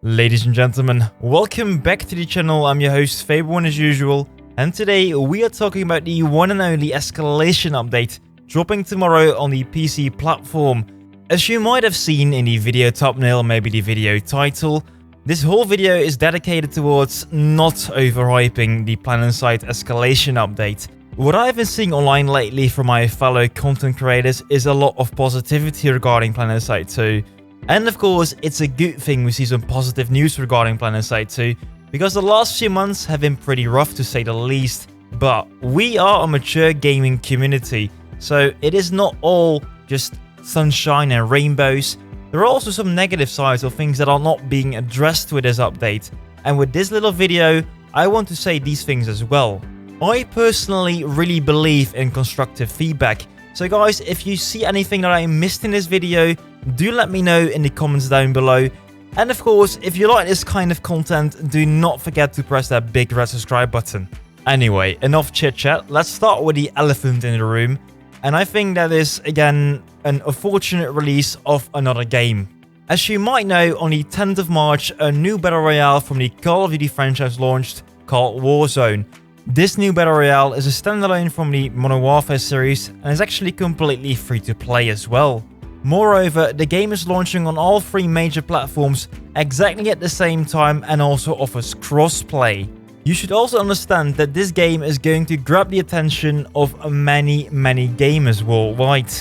Ladies and gentlemen, welcome back to the channel. I'm your host Fabian as usual, and today we are talking about the one and only Escalation update dropping tomorrow on the PC platform. As you might have seen in the video thumbnail, maybe the video title, this whole video is dedicated towards not overhyping the Planetside Escalation update. What I've been seeing online lately from my fellow content creators is a lot of positivity regarding Planetside 2. And of course, it's a good thing we see some positive news regarding Planetside 2, because the last few months have been pretty rough to say the least. But we are a mature gaming community, so it is not all just sunshine and rainbows. There are also some negative sides of things that are not being addressed with this update. And with this little video, I want to say these things as well. I personally really believe in constructive feedback. So guys, if you see anything that I missed in this video, do let me know in the comments down below. And of course, if you like this kind of content, do not forget to press that big red subscribe button. Anyway, enough chit chat, let's start with the elephant in the room. And I think that is, again, an unfortunate release of another game. As you might know, on the 10th of March, a new Battle Royale from the Call of Duty franchise launched, called Warzone. This new Battle Royale is a standalone from the Modern Warfare series and is actually completely free to play as well. Moreover, the game is launching on all three major platforms exactly at the same time and also offers crossplay. You should also understand that this game is going to grab the attention of many gamers worldwide.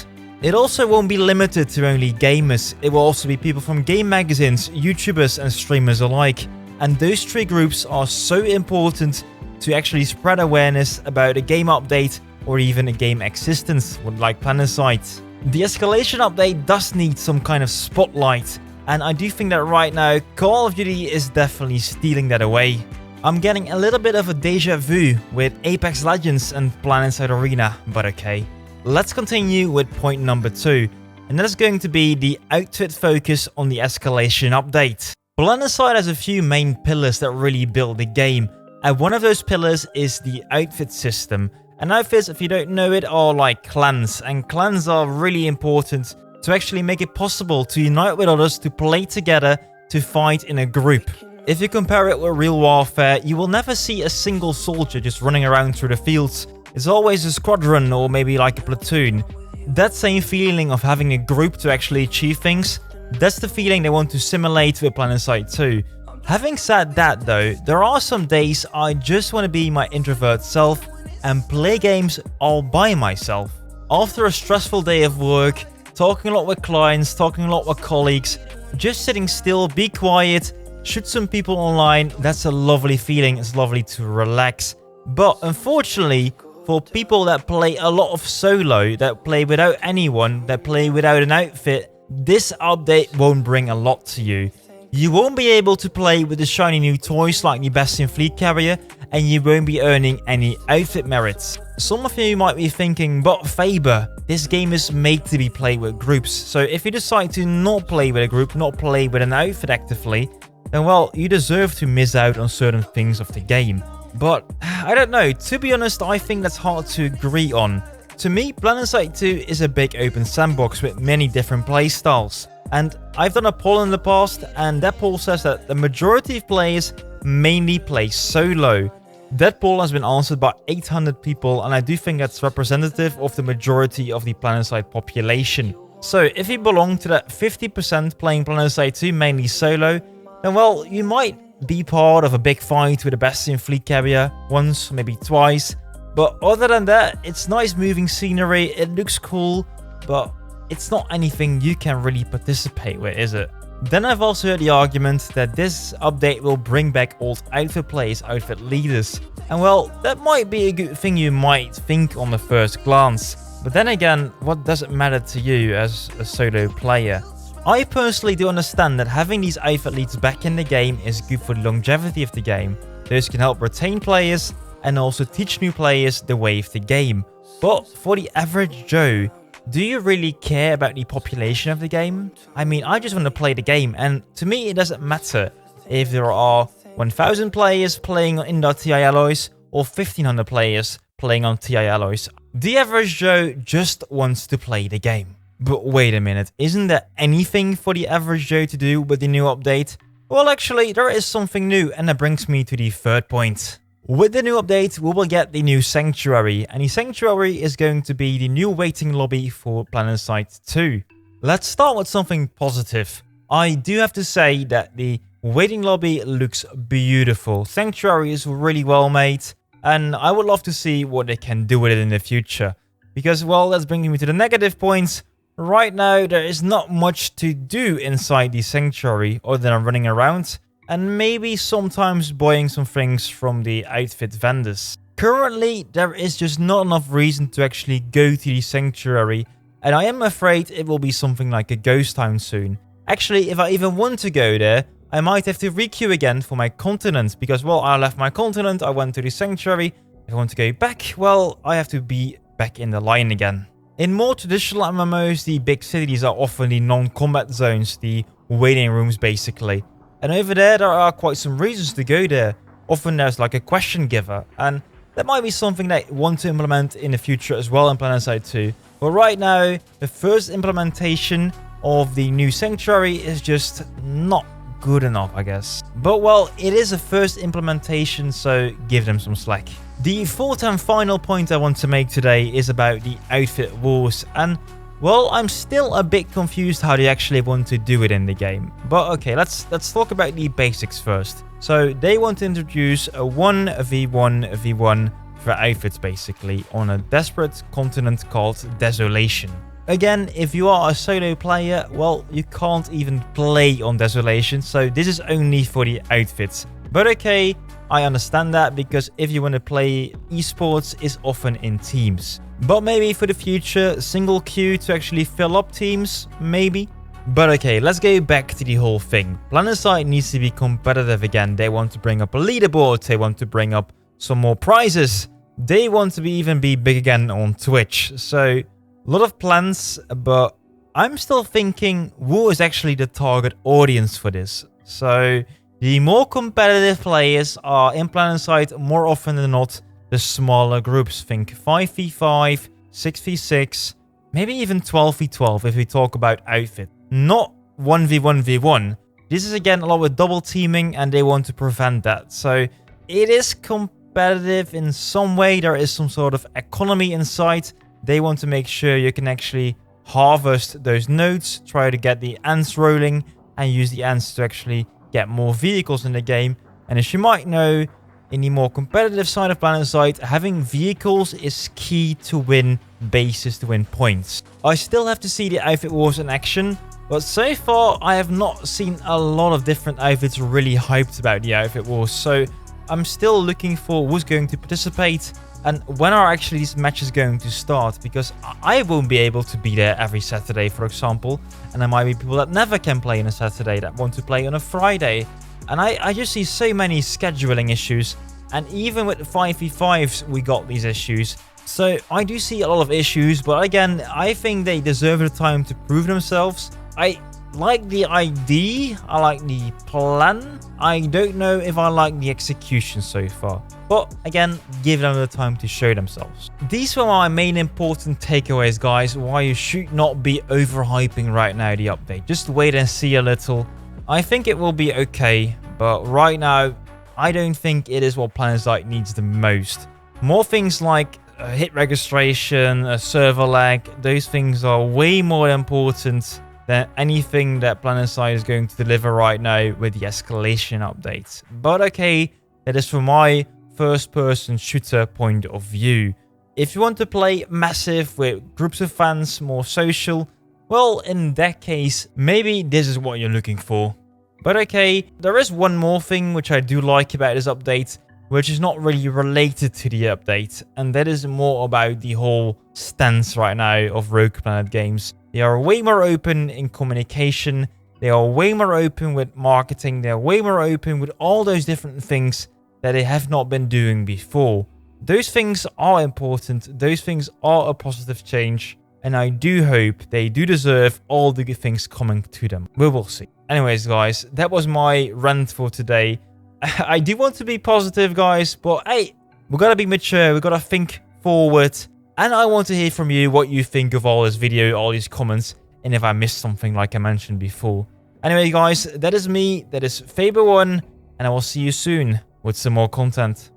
It also won't be limited to only gamers, it will also be people from game magazines, YouTubers and streamers alike. And those three groups are so important to actually spread awareness about a game update or even a game existence, like Planetside. The Escalation update does need some kind of spotlight, and I do think that right now Call of Duty is definitely stealing that away. I'm getting a little bit of a deja vu with Apex Legends and Planetside Arena, but okay. Let's continue with point number 2, and that is going to be the outfit focus on the Escalation update. Planetside has a few main pillars that really build the game, and one of those pillars is the outfit system. And outfits, if you don't know it, are like clans, and clans are really important to actually make it possible to unite with others, to play together, to fight in a group. If you compare it with real warfare, you will never see a single soldier just running around through the fields. It's always a squadron or maybe like a platoon. That same feeling of having a group to actually achieve things, that's the feeling they want to simulate with Planetside 2. Having said that though, there are some days I just want to be my introvert self and play games all by myself. After a stressful day of work, talking a lot with clients, talking a lot with colleagues, just sitting still, be quiet, shoot some people online, that's a lovely feeling, it's lovely to relax. But unfortunately, for people that play a lot of solo, that play without anyone, that play without an outfit, this update won't bring a lot to you. You won't be able to play with the shiny new toys like the Bastion Fleet Carrier, and you won't be earning any outfit merits. Some of you might be thinking, but Faber, this game is made to be played with groups, so if you decide to not play with a group, not play with an outfit actively, then well, you deserve to miss out on certain things of the game. But I don't know, to be honest, I think that's hard to agree on. To me, Planetside 2 is a big open sandbox with many different playstyles. And I've done a poll in the past, and that poll says that the majority of players mainly play solo. That poll has been answered by 800 people, and I do think that's representative of the majority of the Planetside population. So if you belong to that 50% playing Planetside 2 mainly solo, then well, you might be part of a big fight with a Bastion Fleet Carrier once, maybe twice. But other than that, it's nice moving scenery, it looks cool, but it's not anything you can really participate with, is it? Then I've also heard the argument that this update will bring back old outfit players, outfit leaders. And well, that might be a good thing you might think on the first glance. But then again, what does it matter to you as a solo player? I personally do understand that having these outfit leads back in the game is good for the longevity of the game. Those can help retain players and also teach new players the way of the game. But for the average Joe, do you really care about the population of the game? I mean, I just want to play the game, and to me it doesn't matter if there are 1000 players playing in .ti alloys or 1500 players playing on TI alloys. The average Joe just wants to play the game. But wait a minute, isn't there anything for the average Joe to do with the new update? Well, actually, there is something new, and that brings me to the third point. With the new update, we will get the new Sanctuary, and the Sanctuary is going to be the new waiting lobby for Planetside 2. Let's start with something positive. I do have to say that the waiting lobby looks beautiful. Sanctuary is really well made, and I would love to see what they can do with it in the future. Because, well, that's bringing me to the negative points. Right now, there is not much to do inside the Sanctuary other than running around and maybe sometimes buying some things from the outfit vendors. Currently, there is just not enough reason to actually go to the Sanctuary, and I am afraid it will be something like a ghost town soon. Actually, if I even want to go there, I might have to requeue again for my continent because, well, I left my continent, I went to the Sanctuary. If I want to go back, well, I have to be back in the line again. In more traditional MMOs, the big cities are often the non-combat zones, the waiting rooms basically. And over there are quite some reasons to go there. Often there's like a question giver, and that might be something they want to implement in the future as well in Planetside 2. But right now, the first implementation of the new Sanctuary is just not good enough, I guess. But well, it is a first implementation, so give them some slack. The fourth and final point I want to make today is about the outfit wars, and well, I'm still a bit confused how they actually want to do it in the game. But okay, let's talk about the basics first. So they want to introduce a 1v1v1 for outfits basically on a desperate continent called Desolation. Again, if you are a solo player, well, you can't even play on Desolation, so this is only for the outfits. But okay, I understand that because if you want to play esports, it's often in teams. But maybe for the future, single queue to actually fill up teams, maybe. But okay, let's go back to the whole thing. Planetside needs to be competitive again. They want to bring up a leaderboard, they want to bring up some more prizes. They want to even be big again on Twitch. So, a lot of plans, but I'm still thinking who is actually the target audience for this. So, the more competitive players are in Planetside more often than not the smaller groups. Think 5v5, 6v6, maybe even 12v12 if we talk about outfit. Not 1v1v1. This is again a lot with double teaming and they want to prevent that. So it is competitive in some way. There is some sort of economy inside. They want to make sure you can actually harvest those nodes, try to get the ants rolling and use the ants to actually get more vehicles in the game. And as you might know, in the more competitive side of Planetside, having vehicles is key to win bases, to win points. I still have to see the outfit wars in action, but so far I have not seen a lot of different outfits really hyped about the outfit wars. So I'm still looking for who's going to participate and when are actually these matches going to start, because I won't be able to be there every Saturday, for example, and there might be people that never can play on a Saturday that want to play on a Friday. And I just see so many scheduling issues, and even with 5v5s we got these issues. So I do see a lot of issues, but again, I think they deserve the time to prove themselves. I like the idea, I like the plan. I don't know if I like the execution so far. But again, give them the time to show themselves. These were my main important takeaways, guys, why you should not be overhyping right now the update. Just wait and see a little. I think it will be okay, but right now, I don't think it is what Planetside needs the most. More things like hit registration, a server lag, those things are way more important than anything that Planetside is going to deliver right now with the Escalation update. But okay, that is from my first-person shooter point of view. If you want to play massive with groups of fans, more social, well, in that case, maybe this is what you're looking for. But okay, there is one more thing which I do like about this update, which is not really related to the update, and that is more about the whole stance right now of Rogue Planet Games. They are way more open in communication, they are way more open with marketing, they are way more open with all those different things that they have not been doing before. Those things are important, those things are a positive change, and I do hope they do deserve all the good things coming to them. We will see. Anyways, guys, that was my rant for today. I do want to be positive, guys, but hey, we gotta be mature, we gotta think forward. And I want to hear from you what you think of all this video, all these comments, and if I missed something like I mentioned before. Anyway, guys, that is me. That is Faber1, and I will see you soon with some more content.